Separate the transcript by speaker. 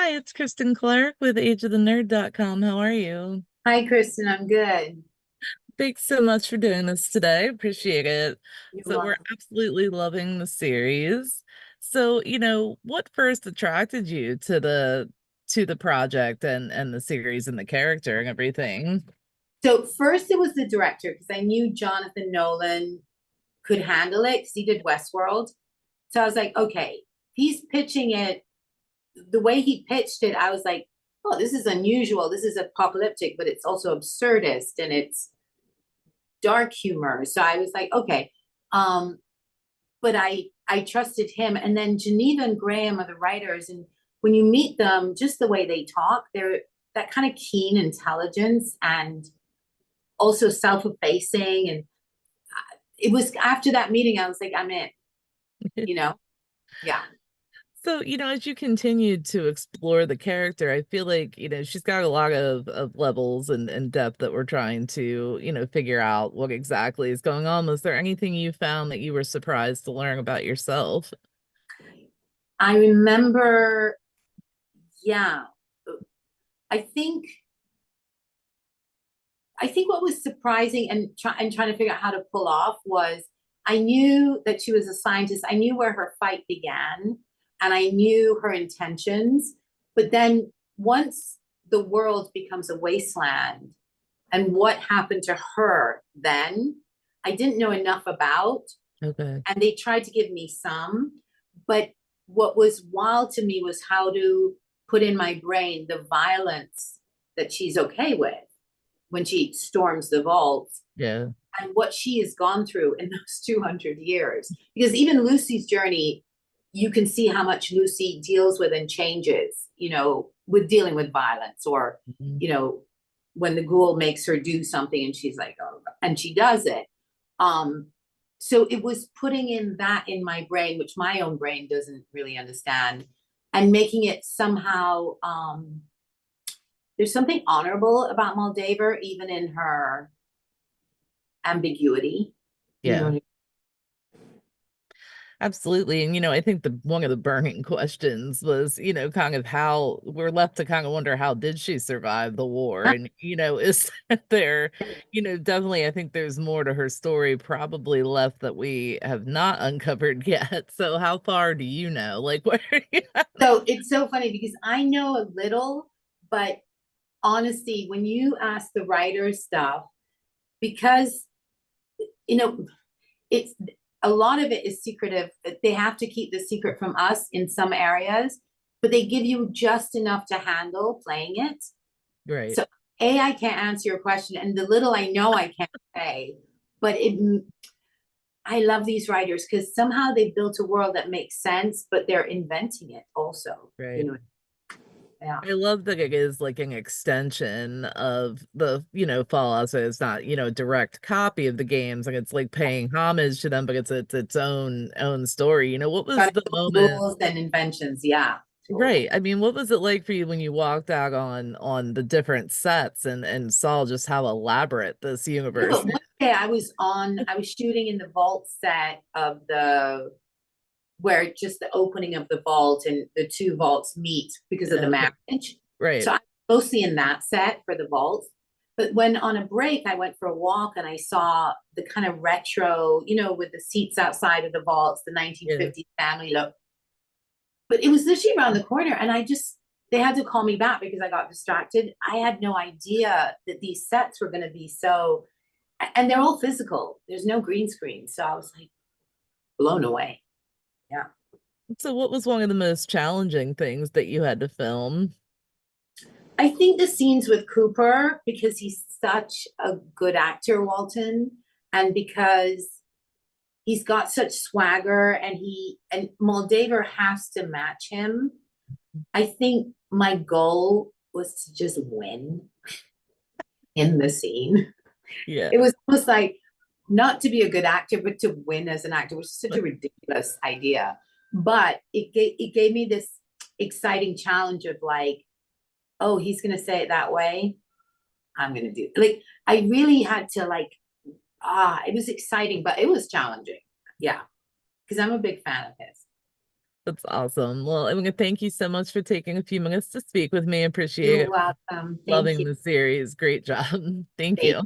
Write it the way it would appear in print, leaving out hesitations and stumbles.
Speaker 1: Hi, it's Kristen Clark with ageofthenerd.com. How are you?
Speaker 2: Hi, Kristen. I'm good.
Speaker 1: Thanks so much for doing this today. Appreciate it.
Speaker 2: You're
Speaker 1: So we're
Speaker 2: welcome.
Speaker 1: absolutely loving the series. So, what first attracted you to the project and the series and the character and everything?
Speaker 2: So first it was the director because I knew Jonathan Nolan could handle it because he did Westworld. So I was like, okay, he's pitching it the way he pitched it. I was like, oh, this is unusual. This is apocalyptic, but it's also absurdist and it's dark humor. So I was like, okay. Um, but I trusted him. And then Geneva and Graham are the writers, and when you meet them, just the way they talk, they're that kind of keen intelligence and also self-effacing. And it was after that meeting, I was like, I'm in, you know? Yeah.
Speaker 1: So, as you continued to explore the character, I feel like, she's got a lot of levels and depth that we're trying to, figure out what exactly is going on. Was there anything you found that you were surprised to learn about yourself?
Speaker 2: I remember, yeah. I think I think what was surprising and trying to figure out how to pull off was I knew that she was a scientist. I knew where her fight began and I knew her intentions. But then once the world becomes a wasteland and what happened to her then, I didn't know enough about.
Speaker 1: Okay.
Speaker 2: And they tried to give me some. But what was wild to me was how to put in my brain the violence that she's okay with when she storms the vault
Speaker 1: Yeah.
Speaker 2: and what she has gone through in those 200 years. Because even Lucy's journey, you can see how much Lucy deals with and changes, with dealing with violence or,
Speaker 1: Mhm.
Speaker 2: you know, when the ghoul makes her do something and she's like, oh, and she does it. Um, so it was putting in that in my brain, which my own brain doesn't really understand, and making it somehow there's something honorable about Moldaver, even in her ambiguity. You
Speaker 1: Yeah.
Speaker 2: know,
Speaker 1: Absolutely. And I think the one of the burning questions was, kind of how we're left to kind of wonder how did she survive the war? And, is there, definitely I think there's more to her story probably left that we have not uncovered yet. So how far do you know? Like where are you at?
Speaker 2: so it's so funny because I know a little, but honestly, when you ask the writer stuff, because you know, it's a lot of it is secretive. They have to keep the secret from us in some areas, but they give you just enough to handle playing it.
Speaker 1: Right.
Speaker 2: So I can't answer your question, and the little I know I can't say, but I love these writers because somehow they built a world that makes sense, but they're inventing it also.
Speaker 1: Right.
Speaker 2: Yeah.
Speaker 1: I love that it is like an extension of the, Fallout. So it's not, a direct copy of the games. Like it's like paying homage to them, but it's its own story. What was
Speaker 2: Got
Speaker 1: the moment?
Speaker 2: rules and inventions. Yeah.
Speaker 1: Right. I mean, what was it like for you when you walked out on the different sets and saw just how elaborate this
Speaker 2: Yeah,
Speaker 1: universe
Speaker 2: but
Speaker 1: is?
Speaker 2: one day I was shooting in the vault set of where just the opening of the vault and the two vaults meet because of the
Speaker 1: Okay.
Speaker 2: marriage.
Speaker 1: Right.
Speaker 2: So I'm mostly in that set for the vault. But when on a break, I went for a walk and I saw the kind of retro, with the seats outside of the vaults, the
Speaker 1: Yeah.
Speaker 2: 1950s family look. But it was literally around the corner, and they had to call me back because I got distracted. I had no idea that these sets were going to be so, and they're all physical. There's no green screen. So I was like blown away. Yeah.
Speaker 1: So what was one of the most challenging things that you had to film?
Speaker 2: I think the scenes with Cooper, because he's such a good actor, Walton, and because he's got such swagger and Moldaver has to match him. I think my goal was to just win in the scene.
Speaker 1: Yeah.
Speaker 2: It was almost like not to be a good actor, but to win as an actor, which is such a ridiculous idea. But it gave me this exciting challenge of like, oh, he's gonna say it that way. I'm gonna do like I really had to like it was exciting, but it was challenging. Yeah, because I'm a big fan of his.
Speaker 1: That's awesome. Well, I'm gonna thank you so much for taking a few minutes to speak with me.
Speaker 2: You're
Speaker 1: Appreciate it.
Speaker 2: welcome. Thank
Speaker 1: Loving
Speaker 2: you.
Speaker 1: the series. Great job. Thank you.